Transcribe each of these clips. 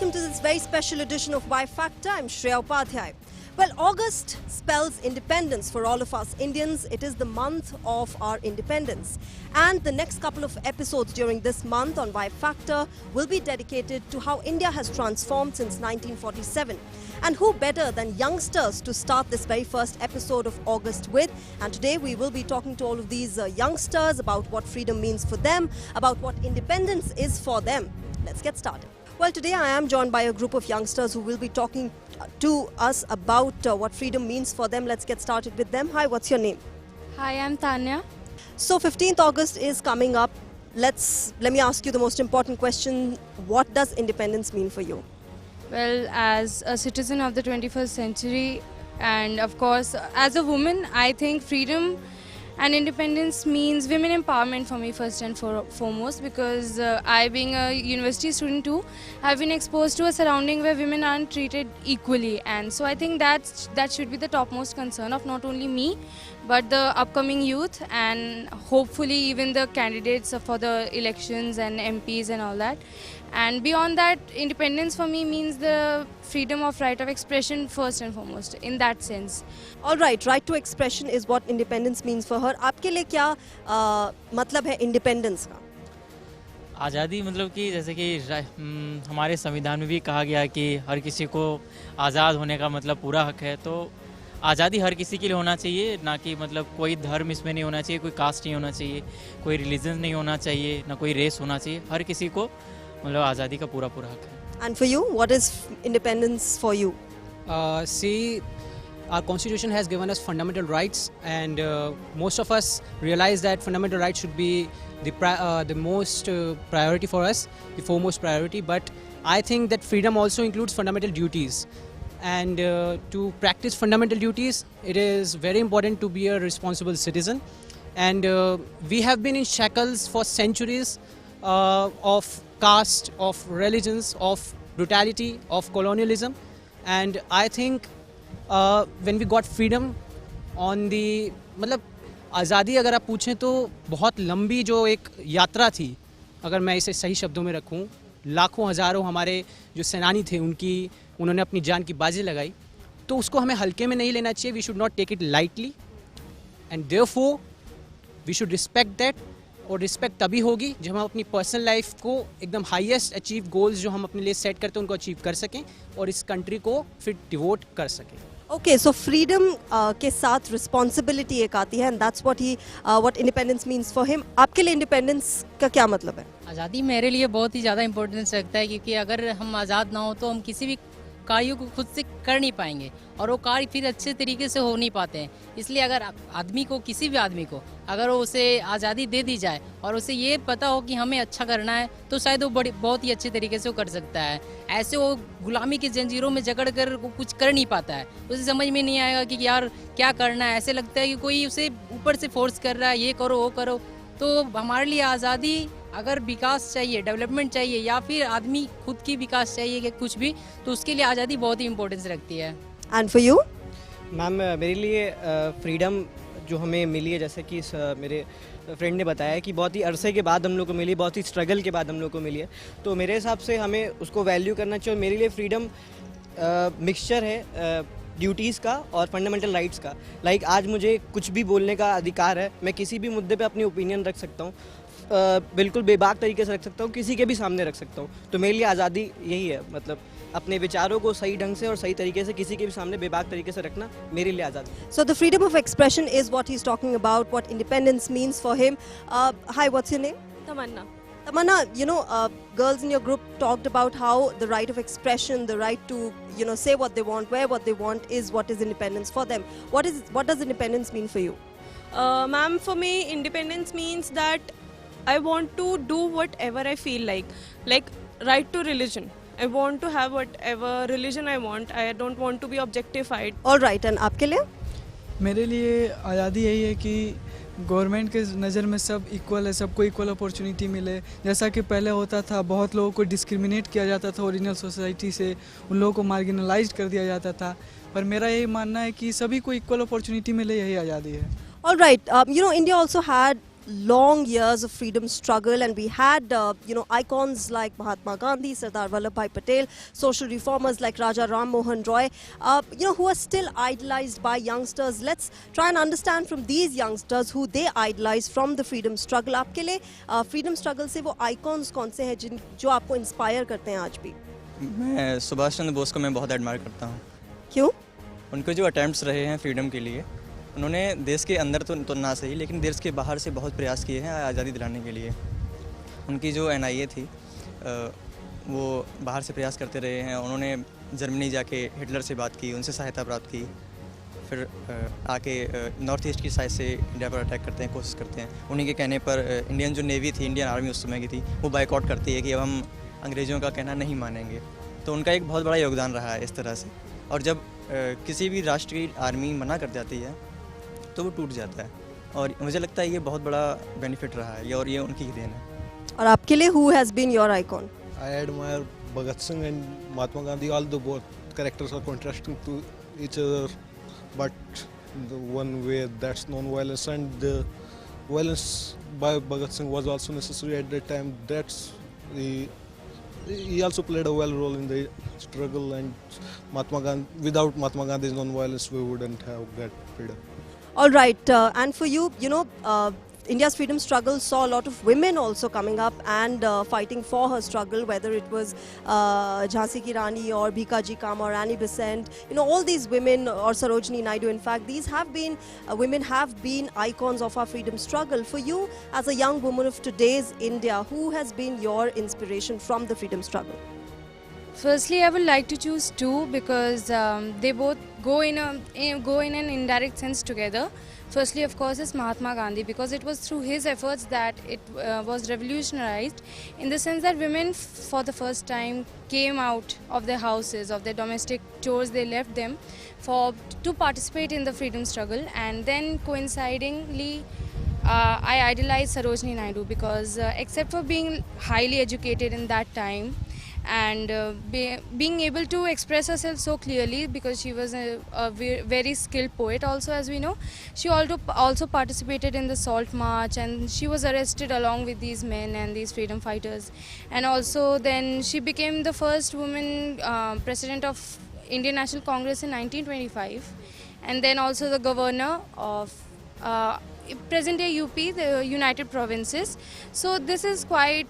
welcome to this very special edition of Y Factor. I'm Shreya Upadhyay. Well, August spells independence for all of us Indians. It is the month of our independence. And the next couple of episodes during this month on Y Factor will be dedicated to how India has transformed since 1947. And who better than youngsters to start this very first episode of August with? And today we will be talking to all of these youngsters about what freedom means for them, about what independence is for them. Let's get started. Well, today I am joined by a group of youngsters who will be talking to us about what freedom means for them. Let's get started with them. Hi, what's your name? Hi, I'm Tanya. So 15th August is coming up. Let me ask you the most important question. What does independence mean for you? Well, as a citizen of the 21st century and of course as a woman, I think freedom and independence means women empowerment for me first and foremost, because I, being a university student too, have been exposed to a surrounding where women aren't treated equally, and so I think that should be the topmost concern of not only me but the upcoming youth and hopefully even the candidates for the elections and MPs and all that. And beyond that, independence for me means the freedom of right of expression first and foremost, in that sense. All right to expression is what independence means for her. आपके लिए क्या मतलब है independence का? आज़ादी मतलब कि जैसे कि हमारे संविधान में भी कहा गया है कि हर किसी को आज़ाद होने का मतलब पूरा हक है, तो आज़ादी हर किसी के लिए होना चाहिए, ना कि मतलब कोई धर्म इसमें नहीं होना चाहिए, कोई कास्ट नहीं होना चाहिए, कोई रिलीजन नहीं होना चाहिए, ना कोई रेस होना चाहिए, हर किसी को मतलब आज़ादी का पूरा हक है. And for you, what is independence for you? See, our constitution has given us fundamental rights, and most of us realize that fundamental rights should be the most priority for us, the foremost priority. But I think that freedom also includes fundamental duties. And to practice fundamental duties, it is very important to be a responsible citizen. And we have been in shackles for centuries of caste, of religions, of brutality, of colonialism. And I think when we got freedom on the मतलब आज़ादी अगर आप पूछें तो बहुत लंबी जो एक यात्रा थी, अगर मैं इसे सही शब्दों में रखूं, लाखों हज़ारों हमारे जो सेनानी थे उन्होंने अपनी जान की बाजी लगाई, तो उसको हमें हल्के में नहीं लेना चाहिए. We should not take it lightly and therefore we should respect that. और रिस्पेक्ट तभी होगी जब हम अपनी पर्सनल लाइफ को एकदम हाईएस्ट अचीव गोल्स जो हम अपने लिए सेट करते हैं उनको अचीव कर सकें और इस कंट्री को फिर डिवोट कर सकें. Okay, so freedom के साथ responsibility एक आती है, and that's what independence means for him. आपके लिए independence का क्या मतलब है? आज़ादी मेरे लिए बहुत ही ज़्यादा इम्पोर्टेंस रखता है, क्योंकि अगर हम आज़ाद ना हो तो हम किसी भी कार्यों को खुद से कर नहीं पाएंगे और वो कार्य फिर अच्छे तरीके से हो नहीं पाते हैं. इसलिए अगर आदमी को, किसी भी आदमी को अगर उसे आज़ादी दे दी जाए और उसे ये पता हो कि हमें अच्छा करना है, तो शायद वो बहुत ही अच्छे तरीके से वो कर सकता है. ऐसे वो गुलामी की जंजीरों में जकड़ कर वो कुछ कर नहीं पाता है, उसे समझ में नहीं आएगा कि यार क्या करना है. ऐसे लगता है कि कोई उसे ऊपर से फोर्स कर रहा है, ये करो वो करो. तो हमारे लिए आज़ादी, अगर विकास चाहिए, डेवलपमेंट चाहिए, या फिर आदमी खुद की विकास चाहिए कि कुछ भी, तो उसके लिए आज़ादी बहुत ही इम्पोर्टेंस रखती है. And for you? मैम, मेरे लिए फ्रीडम जो हमें मिली है, जैसे कि मेरे फ्रेंड ने बताया कि बहुत ही अरसे के बाद हम लोग को मिली, बहुत ही स्ट्रगल के बाद हम लोग को मिली है, तो मेरे हिसाब से हमें उसको वैल्यू करना चाहिए. मेरे लिए फ्रीडम मिक्सचर है ड्यूटीज़ का और फंडामेंटल राइट्स का. लाइक आज मुझे कुछ भी बोलने का अधिकार है, मैं किसी भी मुद्दे पे अपनी ओपिनियन रख सकता हूँ, बिल्कुल बेबाक तरीके से रख सकता हूँ, किसी के भी सामने रख सकता हूँ. तो मेरे लिए आज़ादी यही है, मतलब अपने विचारों को सही ढंग से और सही तरीके से किसी के भी सामने बेबाक तरीके से रखना मेरे लिए आज़ादी. So the freedom of expression is what he's talking about, what independence means for him. Hi, what's your name? Tamanna. Tamanna, girls in your group talked about how the right of expression, the right to, say what they want, wear what they want is what is independence for them. What does independence mean for you? Ma'am, for me, independence means that I want to do whatever I feel like right to religion. I want to have whatever religion I want. I don't want to be objectified. All right, and आपके लिए? मेरे लिए आज़ादी यही है कि government के नज़र में सब इक्वल है, सबको इक्वल अपॉर्चुनिटी मिले. जैसा कि पहले होता था, बहुत लोगों को डिस्क्रिमिनेट किया जाता था ओरिजिनल सोसाइटी से, उन लोगों को मार्जिनलाइज कर दिया जाता था. पर मेरा यही मानना है कि सभी को इक्वल अपॉर्चुनिटी मिले, यही आज़ादी है. All right, India also had long years of freedom struggle, and we had icons like Mahatma Gandhi, Sardar Vallabhbhai Patel, social reformers like Raja Ram Mohan Roy, who are still idolized by youngsters. Let's try and understand from these youngsters who they idolize from the freedom struggle. आपके लिए freedom struggle से वो icons कौन से हैं जो आपको inspire करते हैं आज भी? मैं सुभाष चंद्र बोस को मैं बहुत एडमायर करता हूँ। क्यों? उनके जो अटैम्प्ट्स रहे हैं फ्रीडम के लिए, उन्होंने देश के अंदर तो ना सही लेकिन देश के बाहर से बहुत प्रयास किए हैं आज़ादी दिलाने के लिए। उनकी जो NIA थी वो बाहर से प्रयास करते रहे हैं। उन्होंने जर्मनी जाके हिटलर से बात की, उनसे सहायता प्राप्त की, फिर आके नॉर्थ ईस्ट की साइड से इंडिया पर अटैक करते हैं, कोशिश करते हैं। उन्हीं के कहने पर इंडियन जो नेवी थी, इंडियन आर्मी उस समय की थी, वो बाइकआउट करती है कि अब हम अंग्रेज़ों का कहना नहीं मानेंगे। तो उनका एक बहुत बड़ा योगदान रहा है इस तरह से। और जब किसी भी राष्ट्र की आर्मी मना कर जाती है तो वो टूट जाता है, और मुझे लगता है ये बहुत बड़ा बेनिफिट रहा है, और ये उनकी ही देन है। और आपके लिए who has been your icon? I admire Bhagat Singh and Mahatma Gandhi, although both characters are contrasting to each other, but the one way that's non-violence, and the violence by Bhagat Singh was also necessary at that time. He also played a well role in the struggle, and without Mahatma Gandhi's non-violence, we wouldn't have that freedom. All right, and for you, India's freedom struggle saw a lot of women also coming up and fighting for her struggle, whether it was Jhansi Ki Rani or Bhikaji Cama or Annie Besant. All these women, or Sarojini Naidu, in fact, these have been, women have been icons of our freedom struggle. For you, as a young woman of today's India, who has been your inspiration from the freedom struggle? Firstly, I would like to choose two because they both go in an indirect sense together. Firstly, of course, is Mahatma Gandhi, because it was through his efforts that it was revolutionized, in the sense that women for the first time came out of their houses, of their domestic chores, they left them to participate in the freedom struggle. And then coincidingly, I idolize Sarojini Naidu because except for being highly educated in that time, and being able to express herself so clearly, because she was a very skilled poet also, as we know. She also participated in the Salt March, and she was arrested along with these men and these freedom fighters. And also then she became the first woman president of Indian National Congress in 1925, and then also the governor of present day UP, the United Provinces. So this is quite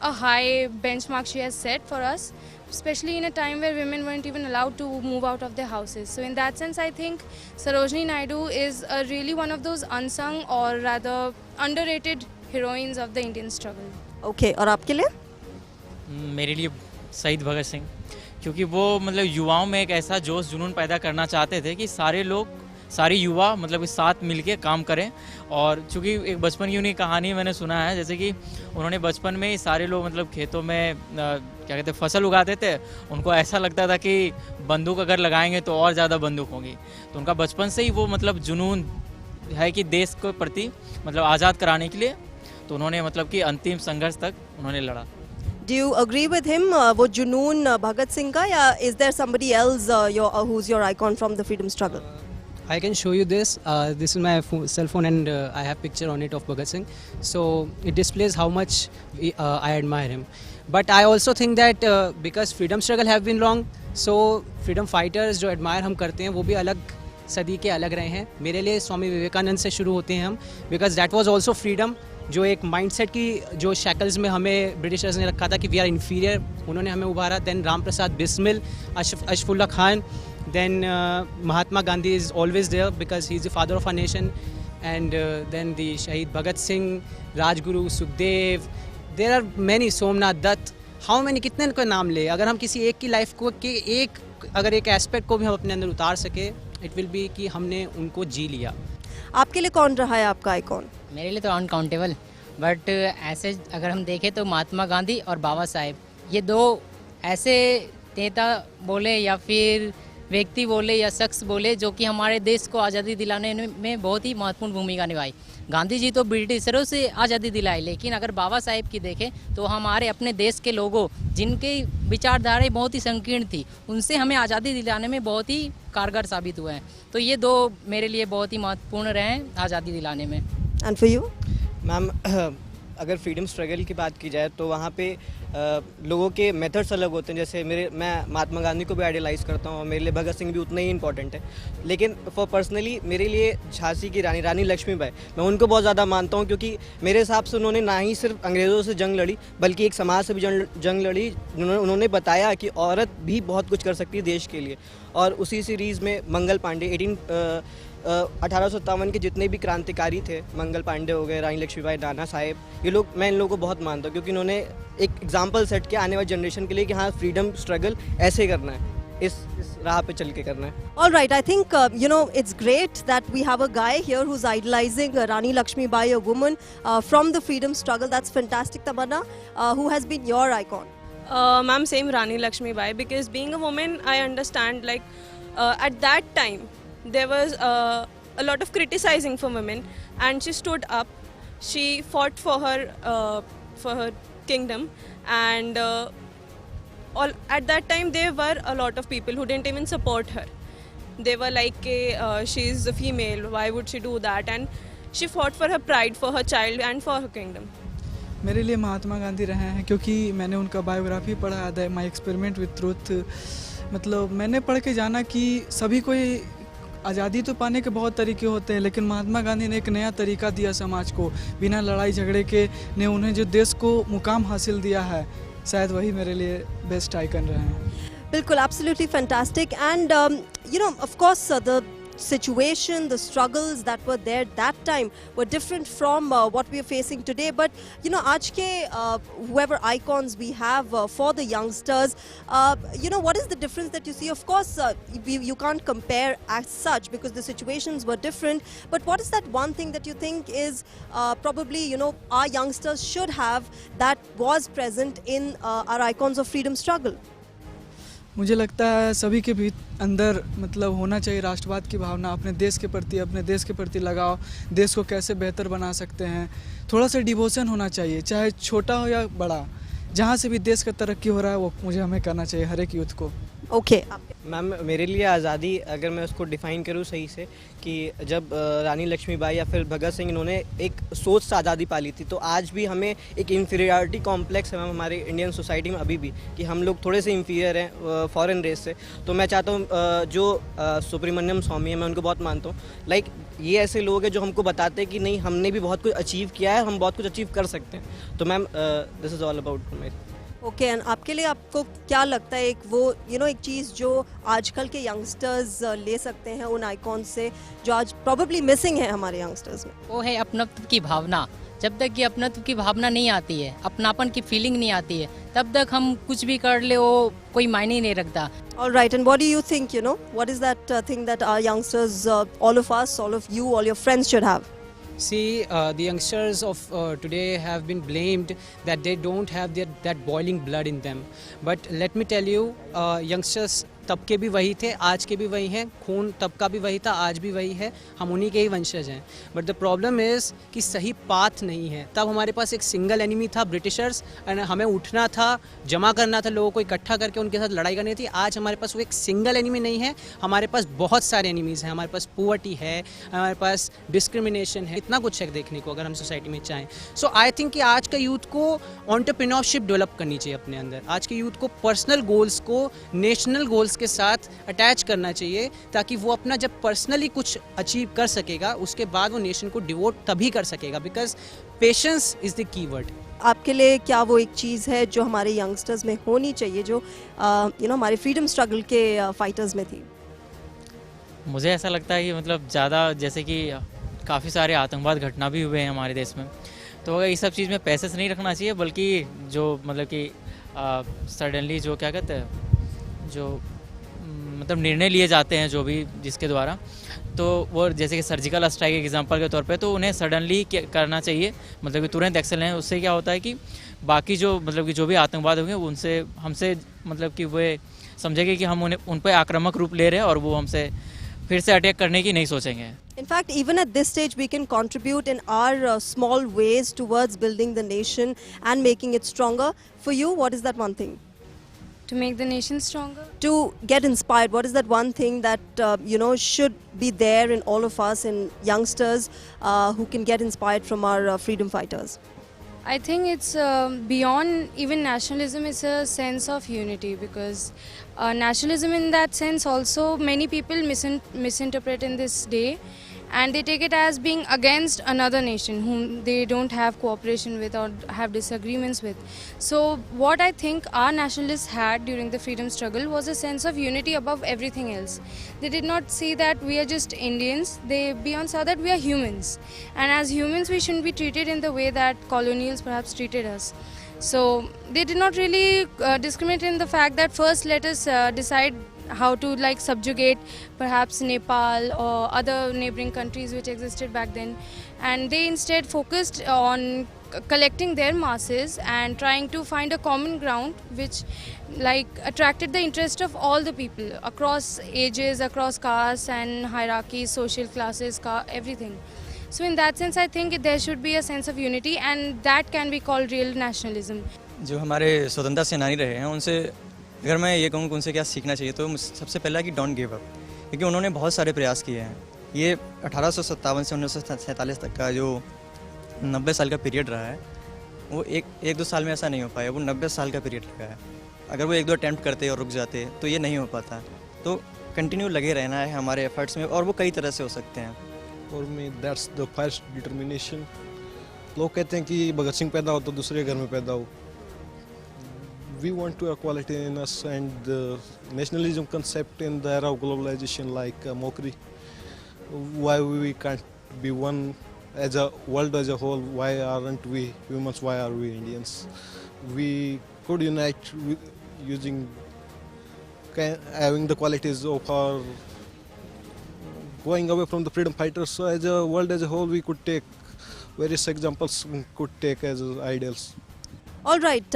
a high benchmark she has set for us, especially in a time where women weren't even allowed to move out of their houses. So in that sense, I think Sarojini Naidu is really one of those unsung, or rather underrated, heroines of the Indian struggle. Okay, और आपके लिए? मेरे लिए शहीद भगत सिंह, क्योंकि वो मतलब युवाओं में एक ऐसा जोश जुनून पैदा करना चाहते थे कि सारे युवा मतलब इस साथ मिलके काम करें। और चूँकि एक बचपन की उन्हीं कहानी मैंने सुना है, जैसे कि उन्होंने बचपन में ही सारे लोग मतलब खेतों में क्या कहते हैं फसल उगाते थे, उनको ऐसा लगता था कि बंदूक अगर लगाएंगे तो और ज़्यादा बंदूक होगी। तो उनका बचपन से ही वो मतलब जुनून है कि देश के प्रति मतलब आज़ाद कराने के लिए, तो उन्होंने मतलब कि अंतिम संघर्ष तक उन्होंने लड़ा। Do you agree with him? वो जुनून भगत सिंह का, या is there somebody else who's your icon from the freedom struggle? I can show you this. This is my cell phone, and I have picture on it of Bhagat Singh. So it displays how much I admire him. But I also think that because freedom struggle have been long, so freedom fighters जो admire हम करते हैं वो भी अलग सदी के अलग रहे हैं। मेरे लिए स्वामी विवेकानंद से शुरू होते हैं हम, because that was also freedom, जो एक माइंडसेट की जो शैकल्स में हमें ब्रिटिशर्स ने रखा था कि वी आर इन्फीरियर, उन्होंने हमें उभारा। Then Ram Prasad Bismil, Ashfaqulla Khan, then Mahatma Gandhi is always there because he is the father of our nation, and then the Shahid Bhagat Singh, Rajguru, Sukhdev, there are many, Somnath Dutt, how many, कितने को नाम ले। अगर हम किसी एक की लाइफ को के अगर एक एस्पेक्ट को भी हम अपने अंदर उतार सके, इट विल बी कि हमने उनको जी लिया। आपके लिए कौन रहा है आपका आइकॉन? मेरे लिए तो अनकाउंटेबल, बट ऐसे अगर हम देखें तो महात्मा गांधी और बाबा साहेब, ये दो ऐसे नेता बोले या फिर व्यक्ति बोले या शख्स बोले जो कि हमारे देश को आज़ादी दिलाने में बहुत ही महत्वपूर्ण भूमिका निभाई। गांधी जी तो ब्रिटिशरों से आज़ादी दिलाई, लेकिन अगर बाबा साहेब की देखें तो हमारे अपने देश के लोगों जिनकी विचारधाराएं बहुत ही संकीर्ण थी, उनसे हमें आज़ादी दिलाने में बहुत ही कारगर साबित हुए हैं। तो ये दो मेरे लिए बहुत ही महत्वपूर्ण रहे हैं आज़ादी दिलाने में। And for you? मैम अगर फ्रीडम स्ट्रगल की बात की जाए तो वहाँ पे लोगों के मेथड्स अलग होते हैं। जैसे मैं महात्मा गांधी को भी आइडियलाइज़ करता हूँ और मेरे लिए भगत सिंह भी उतने ही इंपॉर्टेंट है। लेकिन फॉर पर्सनली मेरे लिए झांसी की रानी लक्ष्मीबाई, मैं उनको बहुत ज़्यादा मानता हूँ, क्योंकि मेरे हिसाब से उन्होंने ना ही सिर्फ अंग्रेज़ों से जंग लड़ी बल्कि एक समाज से भी जंग लड़ी। उन्होंने बताया कि औरत भी बहुत कुछ कर सकती है देश के लिए। और उसी सीरीज़ में मंगल पांडे 1857 के जितने भी क्रांतिकारी थे, मंगल पांडे हो गए, रानी लक्ष्मीबाई, नाना साहेब, ये लोग, मैं इन लोगों को बहुत मानता हूँ क्योंकि इन्होंने एक एग्जाम्पल सेट किया आने वाली जनरेशन के लिए कि हाँ फ्रीडम स्ट्रगल ऐसे करना है, इस राह पे चल के करना है। All right, I think it's great that we have a guy here who's idolizing Rani Lakshmibai, a woman from the freedom struggle. That's fantastic. Tamanna, who has been your icon? Ma'am, same Rani Lakshmibai, because being a woman, I understand like at that time there was a lot of criticizing for women, and she stood up. She fought for her kingdom, and at that time there were a lot of people who didn't even support her. They were like, she's a female, why would she do that? And she fought for her pride, for her child and for her kingdom. मेरे लिए महात्मा गांधी रहे हैं क्योंकि मैंने उनका biography पढ़ा, the my experiment with truth. मतलब मैंने पढ़ के जाना कि सभी को आज़ादी तो पाने के बहुत तरीके होते हैं, लेकिन महात्मा गांधी ने एक नया तरीका दिया समाज को, बिना लड़ाई झगड़े के ने उन्हें जो देश को मुकाम हासिल दिया है, शायद वही मेरे लिए बेस्ट आइकन रहे हैं। बिल्कुल, absolutely fantastic. And of course, the situation, the struggles that were there that time were different from what we are facing today. But aaj ke whoever icons we have for the youngsters, what is the difference that you see? Of course, you can't compare as such because the situations were different. But what is that one thing that you think is probably our youngsters should have that was present in our icons of freedom struggle? मुझे लगता है सभी के भी अंदर मतलब होना चाहिए राष्ट्रवाद की भावना, अपने देश के प्रति लगाव, देश को कैसे बेहतर बना सकते हैं, थोड़ा सा डिवोशन होना चाहिए, चाहे छोटा हो या बड़ा, जहाँ से भी देश का तरक्की हो रहा है वो हमें करना चाहिए हर एक यूथ को। ओके मैम, मेरे लिए आज़ादी, अगर मैं उसको डिफ़ाइन करूँ सही से, कि जब रानी लक्ष्मीबाई या फिर भगत सिंह, इन्होंने एक सोच से आज़ादी पाली थी, तो आज भी हमें एक इंफीरियरिटी कॉम्प्लेक्स है मैम हमारे इंडियन सोसाइटी में अभी भी, कि हम लोग थोड़े से इंफीरियर हैं फॉरेन रेस से। तो मैं चाहता हूँ जो सुब्रमण्यम स्वामी है, मैं उनको बहुत मानता हूँ। लाइक ये ऐसे लोग हैं जो हमको बताते हैं कि नहीं, हमने भी बहुत कुछ अचीव किया है, हम बहुत कुछ अचीव कर सकते हैं। तो ma'am, this is all about my. Okay, and आपके लिए आपको क्या लगता है एक वो एक चीज़ जो आजकल के यंगस्टर्स ले सकते हैं उन आइकॉन से, जो आज प्रॉब्ली मिसिंग है हमारे यंगस्टर्स में? वो है अपनत्व की भावना। जब तक ये अपनत्व की भावना नहीं आती है, अपनापन की फीलिंग नहीं आती है, तब तक हम कुछ भी कर ले वो कोई मायने नहीं रखता। All right, and what do you think, what is that thing that our youngsters, all of us, all of you, all your friends should have? See, the youngsters of today have been blamed that they don't have that boiling blood in them. But let me tell you, youngsters तब के भी वही थे, आज के भी वही हैं, खून तब का भी वही था, आज भी वही है, हम उन्हीं के ही वंशज हैं। बट द प्रॉब्लम इज़ कि सही पाथ नहीं है। तब हमारे पास एक सिंगल एनिमी था, ब्रिटिशर्स, एंड हमें उठना था, जमा करना था, लोगों को इकट्ठा करके उनके साथ लड़ाई करनी थी। आज हमारे पास वो एक सिंगल एनिमी नहीं है, हमारे पास बहुत सारे एनिमीज़ हैं। हमारे पास पुअर्टी है, हमारे पास डिस्क्रिमिनेशन है, इतना कुछ है देखने को अगर हम सोसाइटी में चाहें। सो आई थिंक कि आज का यूथ को एंटरप्रेन्योरशिप डेवलप करनी चाहिए अपने अंदर। आज के यूथ को पर्सनल गोल्स को नेशनल गोल्स के साथ अटैच करना चाहिए, ताकि वो अपना जब पर्सनली कुछ अचीव कर सकेगा, उसके बाद वो नेशन को डिवोट तभी कर सकेगा, because patience is the keyword. आपके लिए क्या वो एक चीज़ है जो हमारे यंगस्टर्स में होनी चाहिए, जो हमारे फ्रीडम स्ट्रगल के फाइटर्स में थी? मुझे ऐसा लगता है कि मतलब ज़्यादा, जैसे कि काफ़ी सारे आतंकवाद घटना भी हुए हैं हमारे देश में, तो अगर इस सब चीज़ में पैसे से नहीं रखना चाहिए, बल्कि जो मतलब कि सडनली जो क्या कहते हैं, जो मतलब निर्णय लिए जाते हैं जो भी जिसके द्वारा, तो वो जैसे कि सर्जिकल स्ट्राइक एग्जांपल के तौर पे, तो उन्हें सडनली करना चाहिए, मतलब कि तुरंत एक्शन लें। उससे क्या होता है कि बाकी जो मतलब कि जो भी आतंकवाद होंगे उनसे हमसे मतलब कि वे समझेंगे कि हम उन पर आक्रामक रूप ले रहे हैं और वो हमसे फिर से अटैक करने की नहीं सोचेंगे। In fact, even at this stage, we can contribute in our small ways towards building the nation and making it stronger. For you, what is that one thing? To make the nation stronger. To get inspired, what is that one thing that should be there in all of us, in youngsters who can get inspired from our freedom fighters? I think it's beyond even nationalism. It's a sense of unity, because nationalism in that sense also many people misinterpret in this day, and they take it as being against another nation whom they don't have cooperation with or have disagreements with. So what I think our nationalists had during the freedom struggle was a sense of unity above everything else. They did not see that we are just Indians. They beyond saw that we are humans, and as humans we shouldn't be treated in the way that colonials perhaps treated us. So they did not really discriminate in the fact that first let us decide how to like subjugate perhaps Nepal or other neighboring countries which existed back then, and they instead focused on collecting their masses and trying to find a common ground which like attracted the interest of all the people across ages, across castes and hierarchies, social classes, everything. So in that sense I think there should be a sense of unity, and that can be called real nationalism. जो हमारे स्वतंत्रता सेनानी रहे हैं उनसे अगर मैं ये कहूँ कि उनसे क्या सीखना चाहिए, तो सबसे पहला कि डोंट गिव अप, क्योंकि उन्होंने बहुत सारे प्रयास किए हैं। ये 1857 से 1947 तक का जो 90 साल का पीरियड रहा है, वो एक दो साल में ऐसा नहीं हो पाया, वो 90 साल का पीरियड लगा है। अगर वो एक दो अटैम्प्ट करते और रुक जाते तो ये नहीं हो पाता। तो कंटिन्यू लगे रहना है हमारे एफर्ट्स में, और वो कई तरह से हो सकते हैं। For me that's the first determination. लोग कहते हैं कि भगत सिंह पैदा हो तो दूसरे घर में पैदा हो। We want to equality in us, and the nationalism concept in the era of globalization like a mockery. Why we can't be one as a world as a whole? Why aren't we humans? Why are we Indians? We could unite with using having the qualities of our going away from the freedom fighters. So as a world as a whole, we could take various examples, could take as ideals. All right,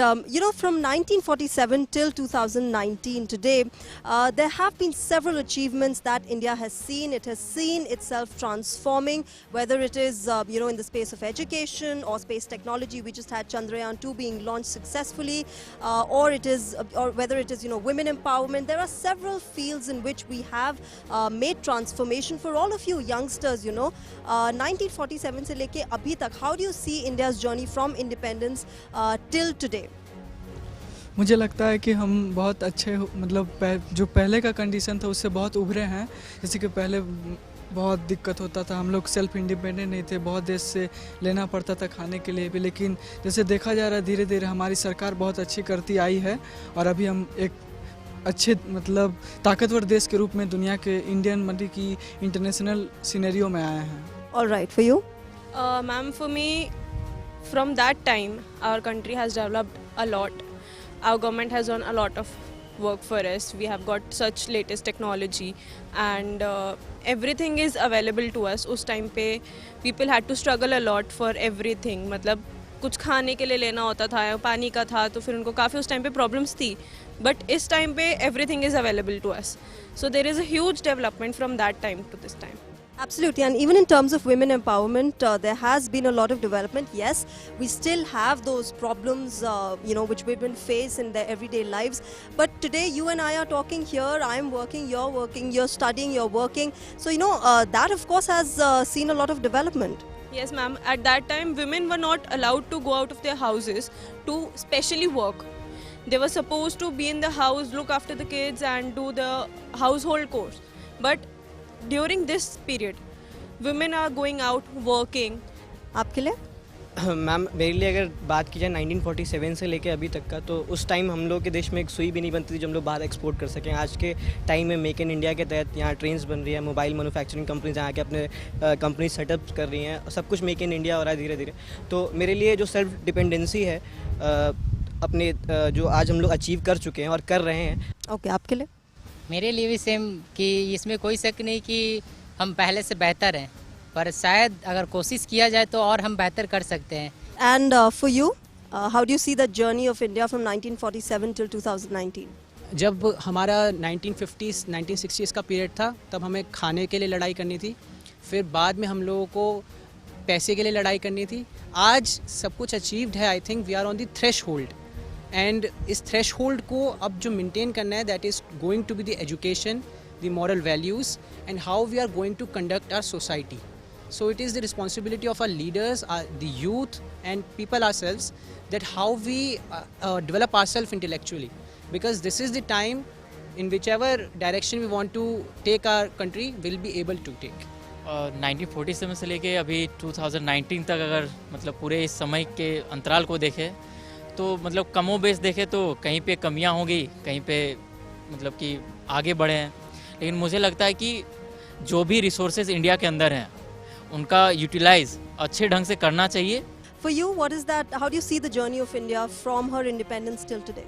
from 1947 till 2019 today, there have been several achievements that India has seen. It has seen itself transforming, whether it is, in the space of education or space technology. We just had Chandrayaan-2 being launched successfully, or whether it is, women empowerment. There are several fields in which we have made transformation. For all of you youngsters, 1947 se leke abhi tak, how do you see India's journey from independence till today? मुझे लगता है कि हम बहुत अच्छे जो पहले का कंडीशन था उससे बहुत उभरे हैं। जैसे कि पहले बहुत दिक्कत होता था, हम लोग सेल्फ इंडिपेंडेंट नहीं थे, बहुत देश से लेना पड़ता था खाने के लिए भी। लेकिन जैसे देखा जा रहा है धीरे धीरे हमारी सरकार बहुत अच्छी करती आई है, और अभी हम एक अच्छे ताकतवर देश के रूप में दुनिया के की इंटरनेशनल सिनेरियो में आए हैं। All right, for you? Ma'am, for me, from that time, our country has developed a lot. Our government has done a lot of work for us. We have got such latest technology, and everything is available to us. उस time पे people had to struggle a lot for everything. मतलब कुछ खाने के लिए लेना होता था, पानी का था, तो फिर उनको काफ़ी उस टाइम पे प्रॉब्लम्स थी, बट इस टाइम पे everything is available to us. So there is a huge development from that time to this time. Absolutely, and even in terms of women empowerment, there has been a lot of development. Yes, we still have those problems, which women face in their everyday lives. But today, you and I are talking here. I'm working, you're working, you're studying, you're working. So, that of course has seen a lot of development. Yes, ma'am. At that time, women were not allowed to go out of their houses to specially work. They were supposed to be in the house, look after the kids, and do the household chores. But during this period, women are going out working. आपके लिए? Ma'am, मेरे लिए अगर बात की जाए 1947 से लेके अभी तक का, तो उस टाइम हम लोग के देश में एक सुई भी नहीं बनती थी जो हम लोग बाहर एक्सपोर्ट कर सकें. आज के टाइम में मेक इन इंडिया के तहत यहाँ ट्रेन्स बन रही है, मोबाइल मैन्युफैक्चरिंग कंपनीज यहाँ के अपने कंपनी सेटअप कर रही हैं, सब कुछ मेक इन इंडिया हो रहा है धीरे धीरे. तो मेरे लिए जो सेल्फ डिपेंडेंसी है अपने जो आज हम लोग अचीव कर चुके हैं और कर रहे हैं. ओके, आपके लिए? मेरे लिए भी सेम, कि इसमें कोई शक नहीं कि हम पहले से बेहतर हैं, पर शायद अगर कोशिश किया जाए तो और हम बेहतर कर सकते हैं. And for you, how do you see the journey of India from 1947 till 2019? जब हमारा 1950s 1960s का पीरियड था, तब हमें खाने के लिए लड़ाई करनी थी, फिर बाद में हम लोगों को पैसे के लिए लड़ाई करनी थी. आज सब कुछ अचीव्ड है. I think we are on the threshold, and इस थ्रेश होल्ड को अब जो मेंटेन करना है that is going to be the education, the moral values and how we are going to conduct our society. So it is the responsibility of our leaders, the youth and people ourselves, that how we develop ourselves intellectually, because this is the time in whichever direction we want to take our country will be able to take. 1947 से लेके अभी 2019 तक अगर मतलब पूरे इस समय के अंतराल को देखें तो मतलब कमो बेश देखें तो कहीं पे कमियां होंगी, कहीं पे मतलब कि आगे बढ़े हैं, लेकिन मुझे लगता है कि जो भी रिसोर्सेज इंडिया के अंदर हैं उनका यूटिलाइज अच्छे ढंग से करना चाहिए. For you, what is that? How do you see the journey of India from her independence till today?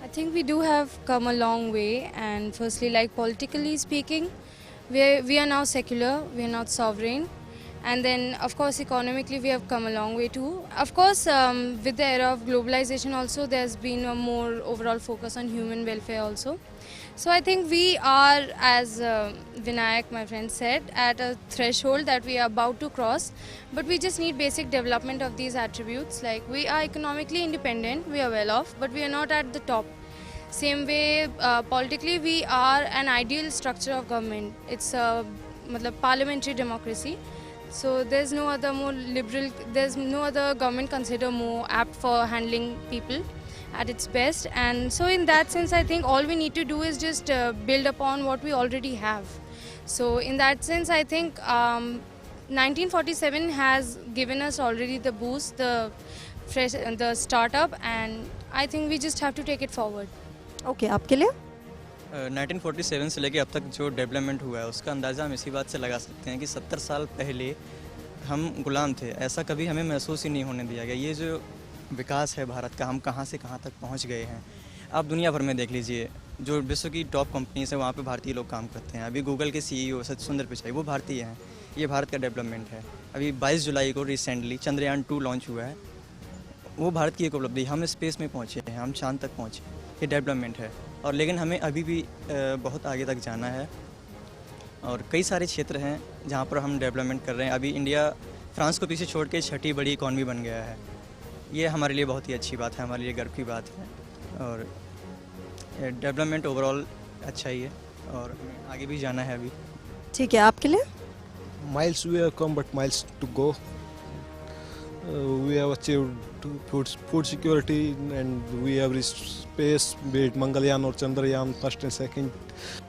I think we do have come a long way, and firstly, like politically speaking, we are now secular, we are not sovereign, and then of course economically we have come a long way too. Of course, with the era of globalization also, there's been a more overall focus on human welfare also. So I think we are, as Vinayak, my friend, said, at a threshold that we are about to cross, but we just need basic development of these attributes. Like, we are economically independent, we are well off, but we are not at the top. Same way, politically we are an ideal structure of government. It's a parliamentary democracy. So there's no other more liberal, there's no other government considered more apt for handling people at its best. And so in that sense, I think all we need to do is just build upon what we already have. So in that sense, I think 1947 has given us already the boost, the fresh, the startup, and I think we just have to take it forward. Okay, आपके लिए? 1947 से लेके अब तक जो development हुआ है उसका अंदाज़ा हम इसी बात से लगा सकते हैं कि 70 साल पहले हम गुलाम थे, ऐसा कभी हमें महसूस ही नहीं होने दिया गया. ये जो विकास है भारत का, हम कहाँ से कहाँ तक पहुँच गए हैं. आप दुनिया भर में देख लीजिए, जो विश्व की टॉप कंपनीज है वहाँ पे भारतीय लोग काम करते हैं. अभी गूगल के CEO सच सुंदर पिचाई वो भारतीय हैं. ये भारत का डेवलपमेंट है. अभी 22 जुलाई को रिसेंटली चंद्रयान 2 लॉन्च हुआ है, वो भारत की एक उपलब्धि. हम स्पेस में पहुँचे हैं, हम चांद तक पहुँचे, ये डेवलपमेंट है. और लेकिन हमें अभी भी बहुत आगे तक जाना है और कई सारे क्षेत्र हैं जहाँ पर हम डेवलपमेंट कर रहे हैं. अभी इंडिया फ्रांस को पीछे छोड़ के 6ठी बड़ी इकॉनमी बन गया है. ये हमारे लिए बहुत ही अच्छी बात है, हमारे लिए गर्व की बात है. और डेवलपमेंट ओवरऑल अच्छा ही है और हमें आगे भी जाना है. अभी ठीक है, आपके लिए? Miles we have come, but miles to go. We have achieved food security and we have reached space, be it Mangalyaan or Chandrayaan, first and second.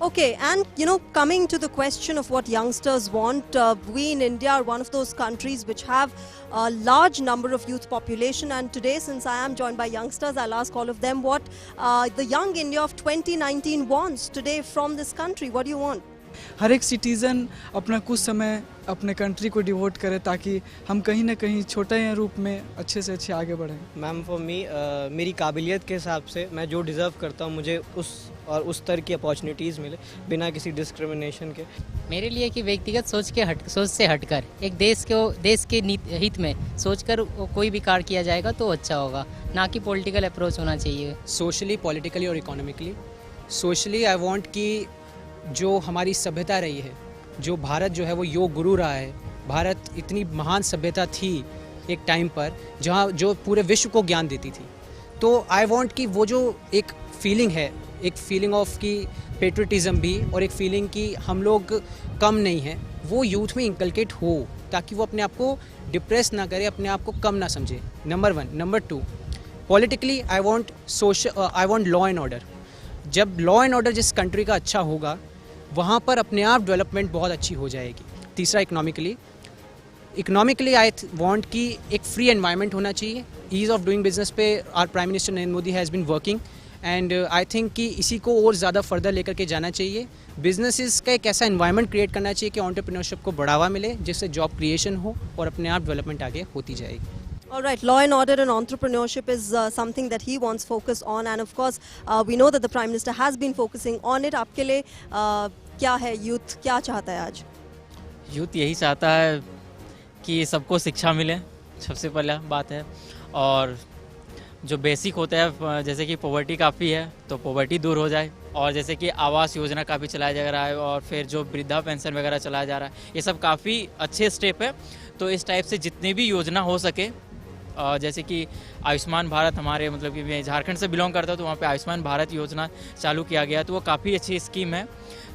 Okay, and coming to the question of what youngsters want, we in India are one of those countries which have a large number of youth population, and today, since I am joined by youngsters, I'll ask all of them what the young India of 2019 wants today from this country. What do you want? हर एक citizen अपना कुछ समय अपने country को devote करे ताकि हम कहीं ना कहीं छोटे या रूप में अच्छे से अच्छे आगे बढ़ें. मैम फॉर मी, मेरी काबिलियत के हिसाब से मैं जो डिज़र्व करता हूँ मुझे उस स्तर की अपॉर्चुनिटीज़ मिले बिना किसी डिस्क्रिमिनेशन के. मेरे लिए कि व्यक्तिगत सोच से हटकर एक देश के हित में सोचकर कोई भी कार्य किया जाएगा तो अच्छा होगा, ना कि पॉलिटिकल अप्रोच होना चाहिए. सोशली, पॉलिटिकली और इकोनॉमिकली. सोशली आई वांट कि जो हमारी सभ्यता रही है, जो भारत जो है वो योग गुरु रहा है. भारत इतनी महान सभ्यता थी एक टाइम पर जहाँ जो पूरे विश्व को ज्ञान देती थी. तो आई वांट कि वो जो एक फीलिंग है, एक फीलिंग ऑफ की पेट्रियटिज्म भी और एक फीलिंग कि हम लोग कम नहीं हैं, वो यूथ में इंकलकेट हो ताकि वो अपने आप को डिप्रेस ना करे, अपने आप को कम ना समझे. Number 1. Number 2, politically I want law and order. जब लॉ एंड ऑर्डर जिस कंट्री का अच्छा होगा वहाँ पर अपने आप डेवलपमेंट बहुत अच्छी हो जाएगी. तीसरा, इकोनॉमिकली आई वांट कि एक फ्री एनवायरनमेंट होना चाहिए. ईज़ ऑफ डूइंग बिजनेस पे our prime minister Narendra Modi has been working and I think कि इसी को और ज़्यादा फर्दर लेकर के जाना चाहिए. बिजनेसेस का एक ऐसा एनवायरनमेंट क्रिएट करना चाहिए कि एंटरप्रेन्योरशिप को बढ़ावा मिले, जिससे जॉब क्रिएशन हो और अपने आप डेवलपमेंट आगे होती जाएगी. All right, law and order and entrepreneurship is something that he wants focus on, and of course we know that the Prime Minister has been focusing on it. आपके लिए क्या है, यूथ क्या चाहता है आज? यूथ यही चाहता है कि सबको शिक्षा मिले, सबसे पहला बात है. और जो बेसिक होता है, जैसे कि पॉवर्टी काफ़ी है तो पॉवर्टी दूर हो जाए. और जैसे कि आवास योजना काफ़ी चलाया जा रहा है और फिर जो वृद्धा पेंशन वगैरह चलाया जा रहा है, ये सब काफ़ी अच्छे स्टेप है. तो इस टाइप से जितनी भी योजना हो सके जैसे कि आयुष्मान भारत, हमारे मतलब कि मैं झारखंड से बिलोंग करता हूँ तो वहाँ पे आयुष्मान भारत योजना चालू किया गया, तो वो काफ़ी अच्छी स्कीम है।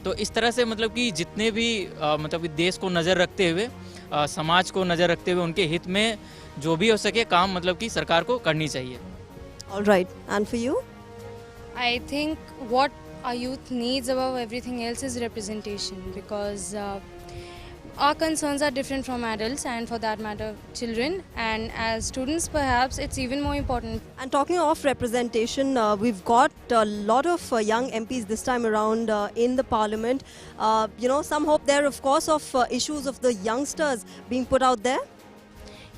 तो इस तरह से मतलब कि जितने भी मतलब कि देश को नज़र रखते हुए, समाज को नज़र रखते हुए, उनके हित में जो भी हो सके काम मतलब कि सरकार को करनी चाहिए। All right. And for you? I think what our youth needs above everything else is representation, because our concerns are different from adults and for that matter children, and as students perhaps it's even more important. And talking of representation, we've got a lot of young MPs this time around in the parliament. Some hope there, of course, of issues of the youngsters being put out there.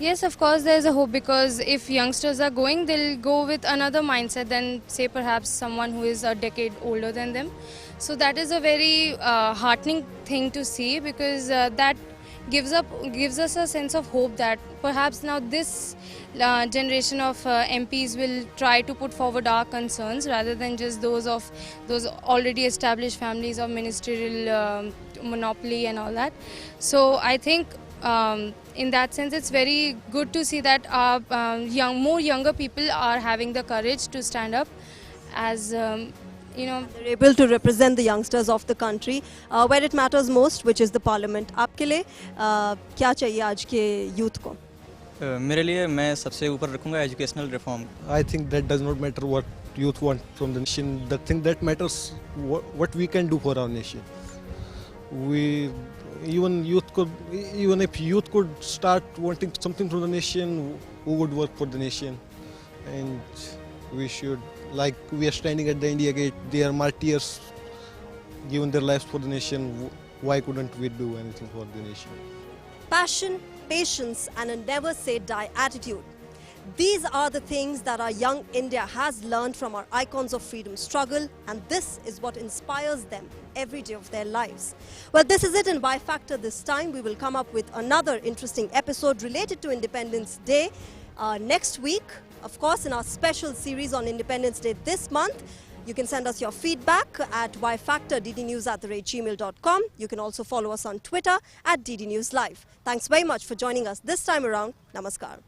Yes, of course there's a hope, because if youngsters are going, they'll go with another mindset than say perhaps someone who is a decade older than them. So that is a very heartening thing to see, because that gives us a sense of hope that perhaps now this generation of MPs will try to put forward our concerns rather than just those of those already established families of ministerial monopoly and all that. So I think in that sense it's very good to see that our more younger people are having the courage to stand up as They're able to represent the youngsters of the country where it matters most, which is the parliament. आपके लिए क्या चाहिए आज के youth को? मेरे लिए मैं सबसे ऊपर रखूँगा educational reform. I think that does not matter what youth want from the nation. The thing that matters what we can do for our nation. Even if youth could start wanting something from the nation, who would work for the nation? And we should, like we are standing at the India Gate, they are martyrs, given their lives for the nation. Why couldn't we do anything for the nation? Passion, patience, and a never say die attitude. These are the things that our young India has learned from our icons of freedom struggle, and this is what inspires them every day of their lives. Well, this is it in Y Factor this time. We will come up with another interesting episode related to Independence Day next week. Of course, in our special series on Independence Day this month. You can send us your feedback at yfactor@ddnews@gmail.com. You can also follow us on Twitter @DDNewsLive. Thanks very much for joining us this time around. Namaskar.